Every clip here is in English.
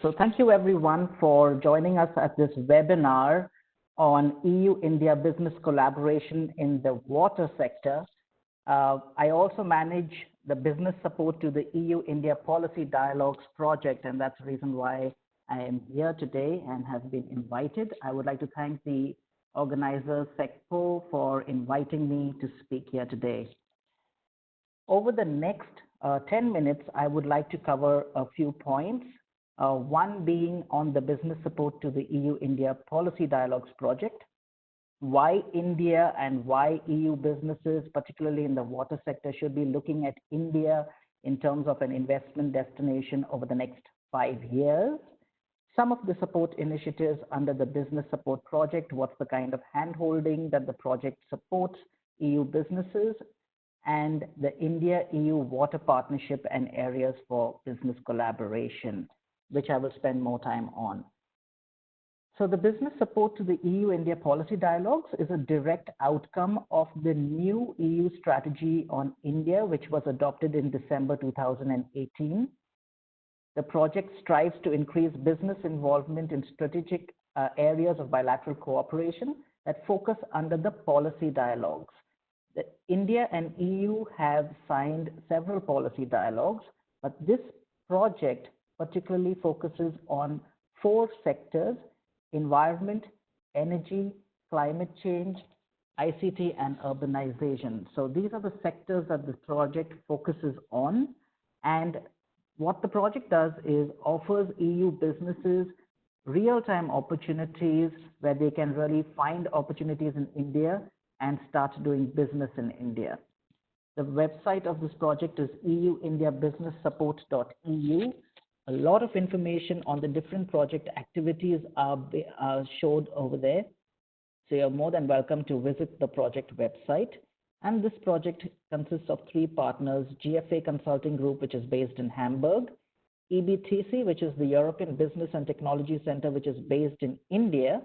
So thank you everyone for joining us at this webinar on EU-India business collaboration in the water sector. I also manage the business support to the EU-India Policy Dialogues project, and that's the reason why I am here today and have been invited. I would like to thank the organizer SECPHO for inviting me to speak here today. Over the next 10 minutes, I would like to cover a few points. One being on the business support to the EU-India Policy Dialogues project, why India and why EU businesses, particularly in the water sector, should be looking at India in terms of an investment destination over the next 5 years, some of the support initiatives under the business support project, what's the kind of handholding that the project supports EU businesses, and the India-EU water partnership and areas for business collaboration, which I will spend more time on. So the business support to the EU-India policy dialogues is a direct outcome of the new EU strategy on India, which was adopted in December 2018. The project strives to increase business involvement in strategic areas of bilateral cooperation that focus under the policy dialogues. India and EU have signed several policy dialogues, but this project particularly focuses on 4 sectors: environment, energy, climate change, ICT, and urbanization. So these are the sectors that the project focuses on. And what the project does is offers EU businesses real-time opportunities where they can really find opportunities in India and start doing business in India. The website of this project is eu-indiabusinesssupport.eu. A lot of information on the different project activities are showed over there. So you're more than welcome to visit the project website. And this project consists of 3 partners: GFA Consulting Group, which is based in Hamburg; EBTC, which is the European Business and Technology Center, which is based in India;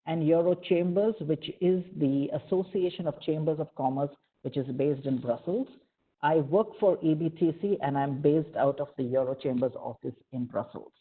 and Euro Chambers, which is the Association of Chambers of Commerce, which is based in Brussels. I work for EBTC and I'm based out of the Euro Chambers office in Brussels.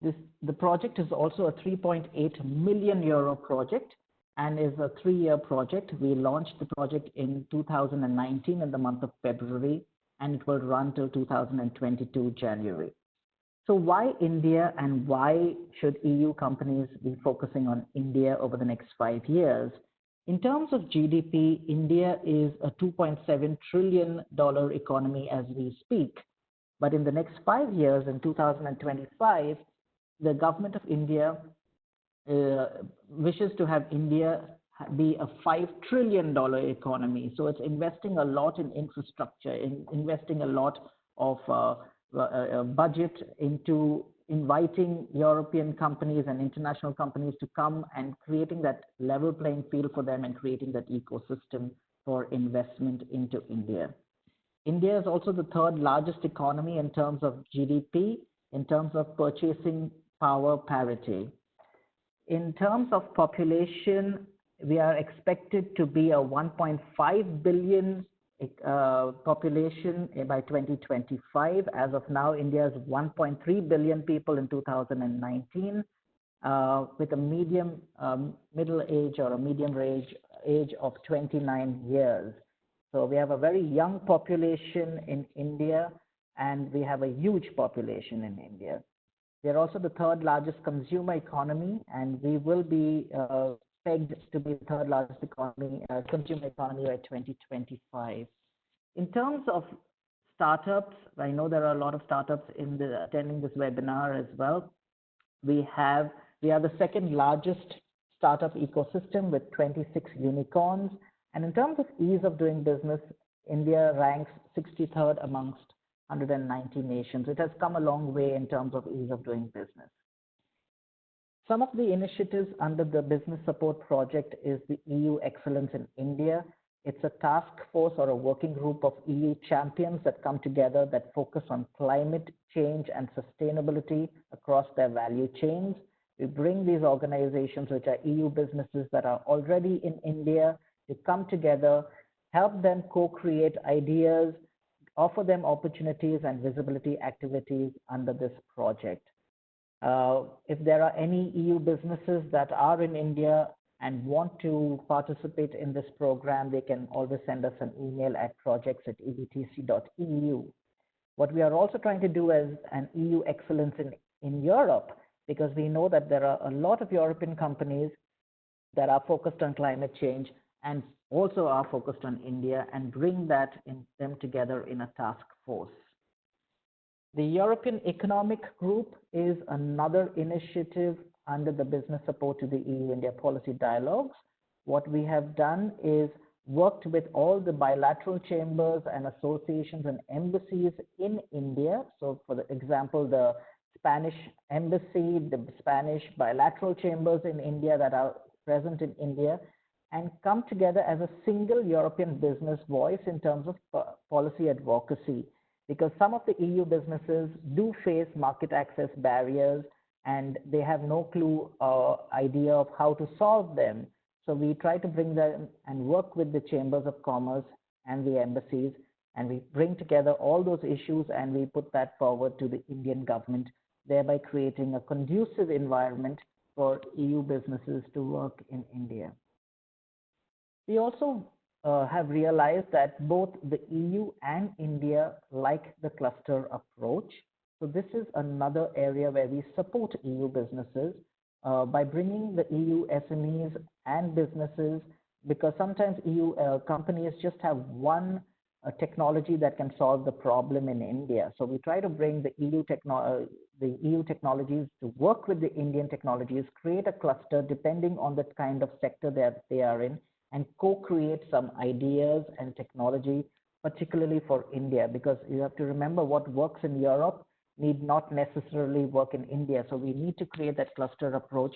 The project is also a 3.8 million euro project and is a 3-year project. We launched the project in 2019 in the month of February, and it will run till 2022 January. So why India, and why should EU companies be focusing on India over the next 5 years? In terms of GDP, India is a $2.7 trillion economy as we speak. But in the next 5 years, in 2025, the government of India wishes to have India be a $5 trillion economy. So it's investing a lot in infrastructure, investing a lot of budget into inviting European companies and international companies to come and creating that level playing field for them and creating that ecosystem for investment into India. India is also the 3rd largest economy in terms of GDP, in terms of purchasing power parity. In terms of population, we are expected to be a 1.5 billion population by 2025. As of now, India is 1.3 billion people in 2019, with a medium middle age or a medium age of 29 years. So we have a very young population in India, and we have a huge population in India. We are also the 3rd largest consumer economy, and we will be pegged to be the 3rd largest economy, consumer economy by 2025. In terms of startups, I know there are a lot of startups attending this webinar as well. We are the 2nd largest startup ecosystem with 26 unicorns. And in terms of ease of doing business, India ranks 63rd amongst 190 nations. It has come a long way in terms of ease of doing business. Some of the initiatives under the business support project is the EU Excellence in India. It's a task force or a working group of EU champions that come together that focus on climate change and sustainability across their value chains. We bring these organizations, which are EU businesses that are already in India, to come together, help them co-create ideas, offer them opportunities and visibility activities under this project. If there are any EU businesses that are in India and want to participate in this program, they can always send us an email at projects@ebtc.eu. What we are also trying to do as an EU excellence in Europe, because we know that there are a lot of European companies that are focused on climate change and also are focused on India, and bring them together in a task force. The European Economic Group is another initiative under the business support to the EU-India policy dialogues. What we have done is worked with all the bilateral chambers and associations and embassies in India. So for example, the Spanish embassy, the Spanish bilateral chambers in India that are present in India, and come together as a single European business voice in terms of policy advocacy. Because some of the EU businesses do face market access barriers and they have no clue or idea of how to solve them. So we try to bring them and work with the chambers of commerce and the embassies, and we bring together all those issues and we put that forward to the Indian government, thereby creating a conducive environment for EU businesses to work in India. We also have realized that both the EU and India like the cluster approach. So this is another area where we support EU businesses by bringing the EU SMEs and businesses, because sometimes EU companies just have one technology that can solve the problem in India. So we try to bring the EU technologies to work with the Indian technologies, create a cluster depending on the kind of sector that they are in, and co-create some ideas and technology, particularly for India, because you have to remember what works in Europe need not necessarily work in India. So we need to create that cluster approach,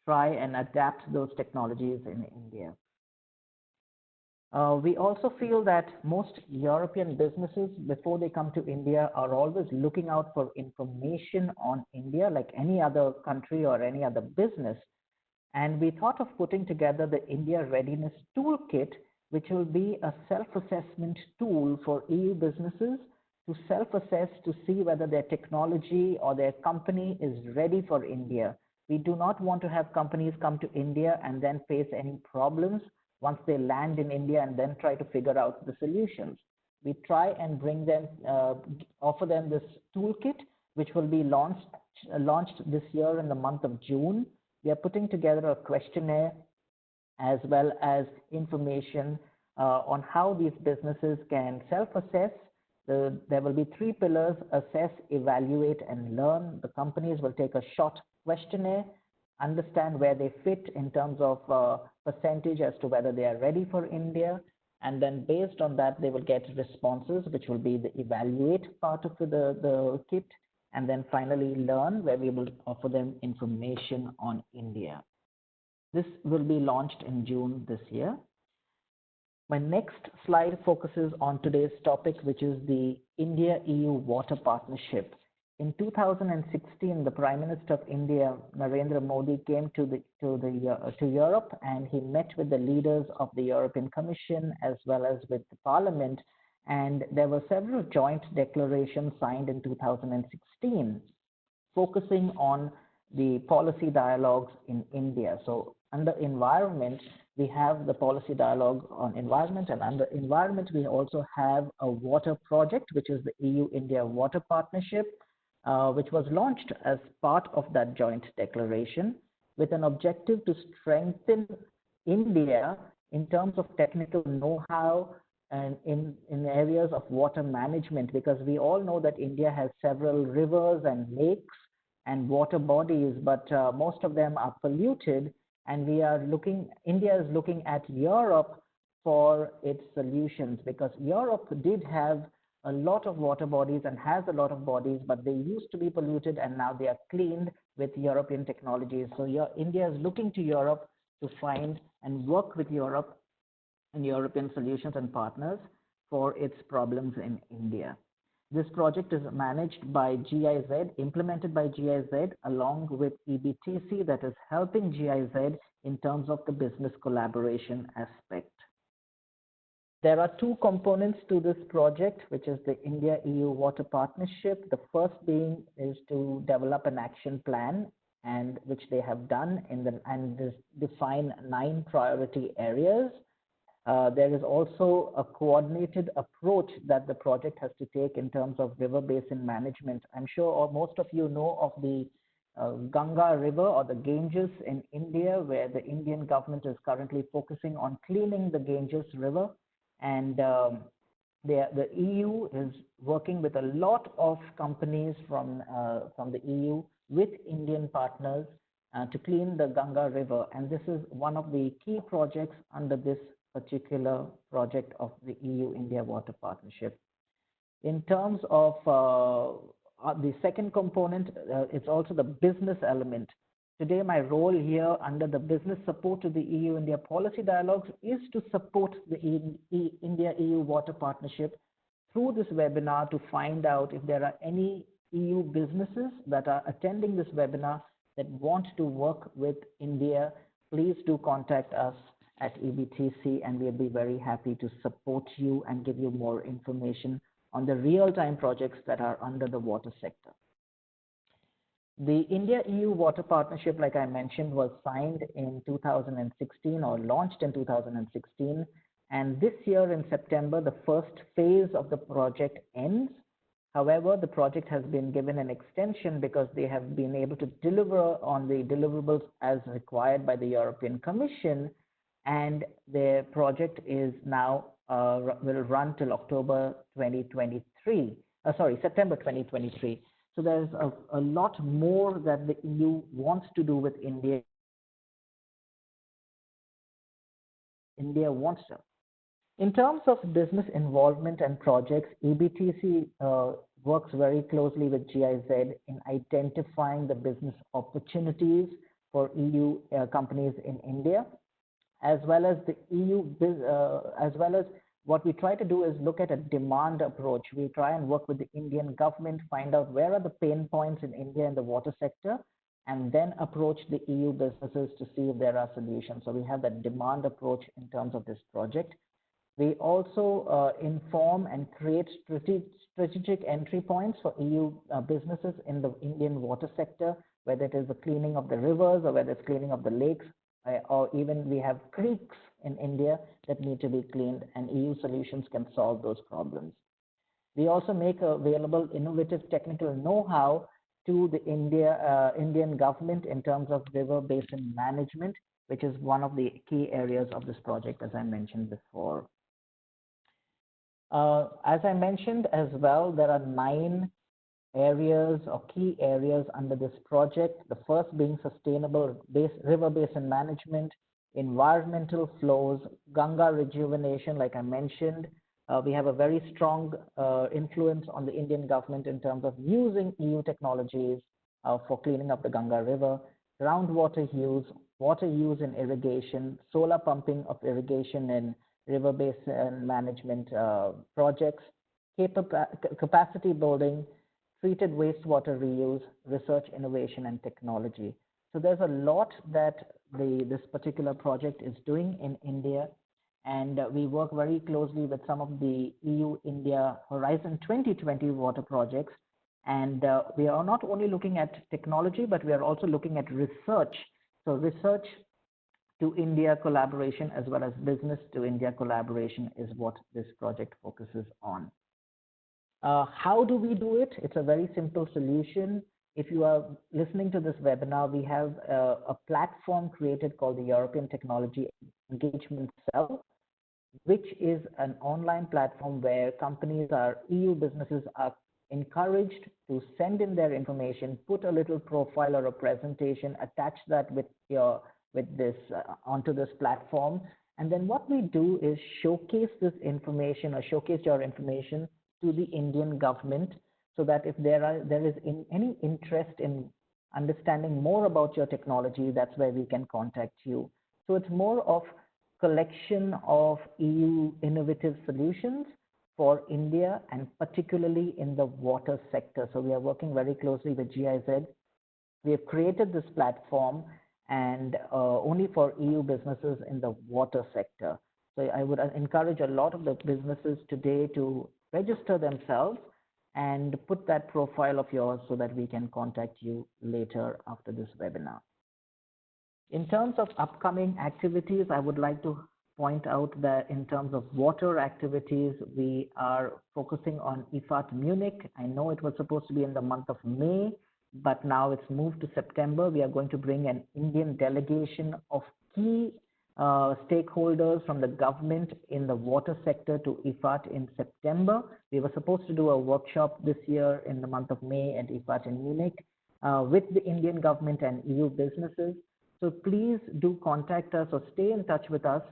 try and adapt those technologies in India. We also feel that most European businesses, before they come to India, are always looking out for information on India, like any other country or any other business. And we thought of putting together the India Readiness Toolkit, which will be a self-assessment tool for EU businesses to self-assess to see whether their technology or their company is ready for India. We do not want to have companies come to India and then face any problems once they land in India and then try to figure out the solutions. We try and bring them, offer them this toolkit, which will be launched this year in the month of June. We are putting together a questionnaire as well as information on how these businesses can self-assess. There will be 3 pillars: assess, evaluate, and learn. The companies will take a short questionnaire, understand where they fit in terms of percentage as to whether they are ready for India, and then based on that, they will get responses, which will be the evaluate part of the kit, and then finally learn, where we will offer them information on India. This will be launched in June this year. My next slide focuses on today's topic, which is the India-EU Water Partnership. In 2016, the Prime Minister of India, Narendra Modi, came to Europe, and he met with the leaders of the European Commission as well as with the Parliament. And there were several joint declarations signed in 2016, focusing on the policy dialogues in India. So under environment, we have the policy dialogue on environment, and under environment, we also have a water project, which is the EU-India Water Partnership, which was launched as part of that joint declaration with an objective to strengthen India in terms of technical know-how and in areas of water management, because we all know that India has several rivers and lakes and water bodies, but most of them are polluted, and India is looking at Europe for its solutions, because Europe did have a lot of water bodies and has a lot of bodies, but they used to be polluted and now they are cleaned with European technologies. So India is looking to Europe to find and work with Europe and European solutions and partners for its problems in India. This project is managed by GIZ, implemented by GIZ, along with EBTC, that is helping GIZ in terms of the business collaboration aspect. There are two components to this project, which is the India-EU Water Partnership. The first being is to develop an action plan, and which they have done and define 9 priority areas. There is also a coordinated approach that the project has to take in terms of river basin management. I'm sure most of you know of the Ganga River or the Ganges in India, where the Indian government is currently focusing on cleaning the Ganges River. And the EU is working with a lot of companies from the EU with Indian partners to clean the Ganga River. And this is one of the key projects under this particular project of the EU-India Water Partnership. In terms of the second component, it's also the business element. Today, my role here under the business support to the EU-India policy dialogues is to support the India-EU Water Partnership through this webinar to find out if there are any EU businesses that are attending this webinar that want to work with India. Please do contact us at EBTC, and we'll be very happy to support you and give you more information on the real-time projects that are under the water sector. The India-EU Water Partnership, like I mentioned, was signed in 2016 or launched in 2016. And this year in September, the first phase of the project ends. However, the project has been given an extension because they have been able to deliver on the deliverables as required by the European Commission. And the project is now will run till September 2023. So there's a lot more that the EU wants to do with India. India wants to. In terms of business involvement and projects, EBTC works very closely with GIZ in identifying the business opportunities for EU companies in India, as well as the EU, as well as what we try to do is look at a demand approach. We try and work with the Indian government, find out where are the pain points in India in the water sector, and then approach the EU businesses to see if there are solutions. So we have that demand approach in terms of this project. We also inform and create strategic entry points for EU businesses in the Indian water sector, whether it is the cleaning of the rivers or whether it's cleaning of the lakes, or even we have creeks in India that need to be cleaned, and EU solutions can solve those problems. We also make available innovative technical know-how to the Indian government in terms of river basin management, which is one of the key areas of this project, as I mentioned before. As I mentioned as well, there are 9 areas or key areas under this project. The first being sustainable river basin management, environmental flows, Ganga rejuvenation, like I mentioned. We have a very strong influence on the Indian government in terms of using EU technologies for cleaning up the Ganga River, groundwater use, water use in irrigation, solar pumping of irrigation in river basin management projects, capacity building, treated wastewater reuse, research, innovation, and technology. So there's a lot that this particular project is doing in India, and we work very closely with some of the EU-India Horizon 2020 water projects. And we are not only looking at technology, but we are also looking at research. So research to India collaboration as well as business to India collaboration is what this project focuses on. How do we do it? It's a very simple solution. If you are listening to this webinar, we have a platform created called the European Technology Engagement Cell, which is an online platform where companies, EU businesses are encouraged to send in their information, put a little profile or a presentation, attach that onto this platform. And then what we do is showcase this information or showcase your information to the Indian government, so that if there is any interest in understanding more about your technology, that's where we can contact you. So it's more of collection of EU innovative solutions for India, and particularly in the water sector. So we are working very closely with GIZ. We have created this platform and only for EU businesses in the water sector. So I would encourage a lot of the businesses today to register themselves and put that profile of yours so that we can contact you later after this webinar. In terms of upcoming activities, I would like to point out that in terms of water activities, we are focusing on IFAT Munich. I know it was supposed to be in the month of May, but now it's moved to September. We are going to bring an Indian delegation of key stakeholders from the government in the water sector to IFAT in September. We were supposed to do a workshop this year in the month of May at IFAT in Munich with the Indian government and EU businesses. So please do contact us or stay in touch with us,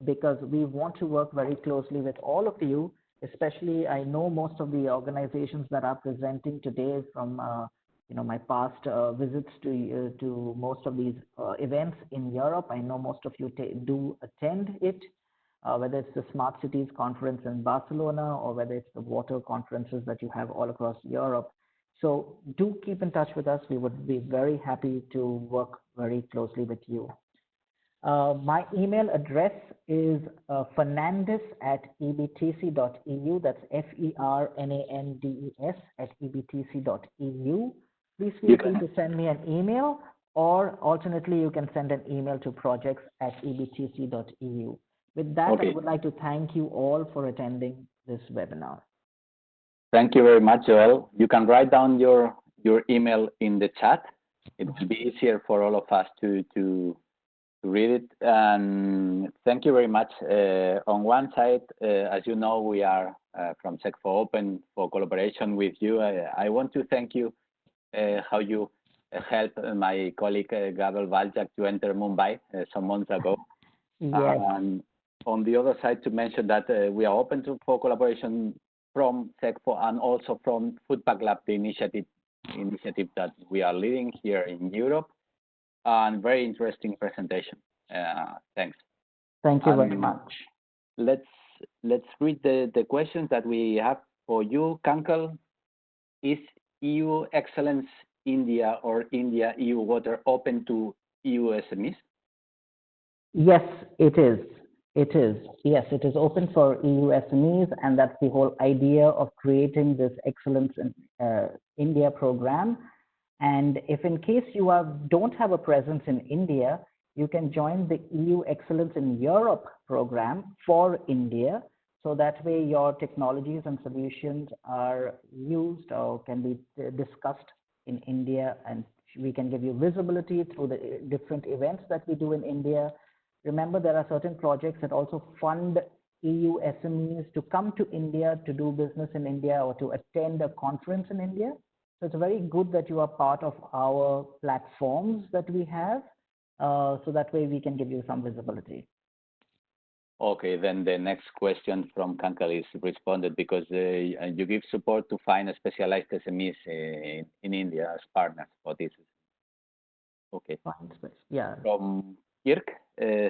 because we want to work very closely with all of you. Especially, I know most of the organizations that are presenting today from my past visits to most of these events in Europe. I know most of you do attend it, whether it's the Smart Cities Conference in Barcelona or whether it's the water conferences that you have all across Europe. So do keep in touch with us. We would be very happy to work very closely with you. My email address is fernandes@ebtc.eu. That's FERNANDES@ebtc.eu. Please feel free to send me an email, or alternately, you can send an email to projects@ebtc.eu. With that, I would like to thank you all for attending this webinar. Thank you very much, Joel. You can write down your email in the chat. It will be easier for all of us to read it. And thank you very much. On one side, as you know, we are from SECPHO open for collaboration with you. I want to thank you how you helped my colleague Gabriel Valjak to enter Mumbai some months ago. Yes. And on the other side, to mention that we are open for collaboration from SECPHO and also from Foodpack Lab, the initiative that we are leading here in Europe. And very interesting presentation. Thanks. Thank you very much. Let's read the questions that we have for you, Kankel. Is EU Excellence India or IndiaEU Water open to EU SMEs? Yes, it is. It is. Yes, it is open for EU SMEs, and that's the whole idea of creating this Excellence in India program. And if in case you don't have a presence in India, you can join the EU Excellence in Europe program for India. So that way your technologies and solutions are used or can be discussed in India, and we can give you visibility through the different events that we do in India. Remember, there are certain projects that also fund EU SMEs to come to India to do business in India or to attend a conference in India. So it's very good that you are part of our platforms that we have, so that way we can give you some visibility. Okay, then the next question from Kankel is responded, because you give support to find specialized SMEs in India as partners for this. Okay. Yeah. From Kirk,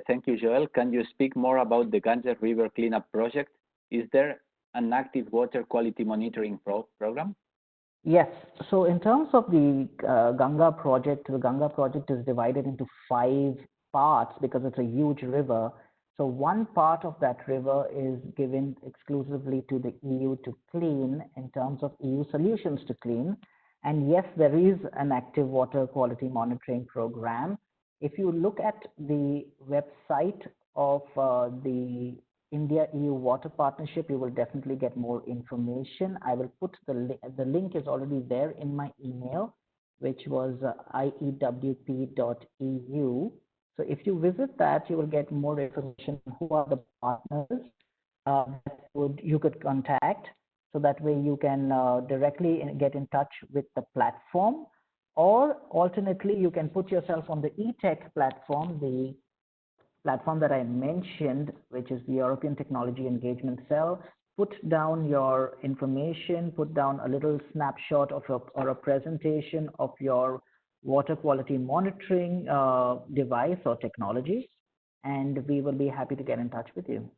thank you, Joel. Can you speak more about the Ganges River cleanup project? Is there an active water quality monitoring program? Yes. So in terms of the Ganga project, the Ganga project is divided into 5 parts because it's a huge river. So one part of that river is given exclusively to the EU to clean in terms of EU solutions to clean. And yes, there is an active water quality monitoring program. If you look at the website of the India-EU Water Partnership, you will definitely get more information. I will put the link is already there in my email, which was iewp.eu. So if you visit that, you will get more information on who are the partners that you could contact. So that way you can directly get in touch with the platform, or alternately, you can put yourself on the eTech platform, the platform that I mentioned, which is the European Technology Engagement Cell. Put down your information, put down a little snapshot of or a presentation of your water quality monitoring device or technology, and we will be happy to get in touch with you.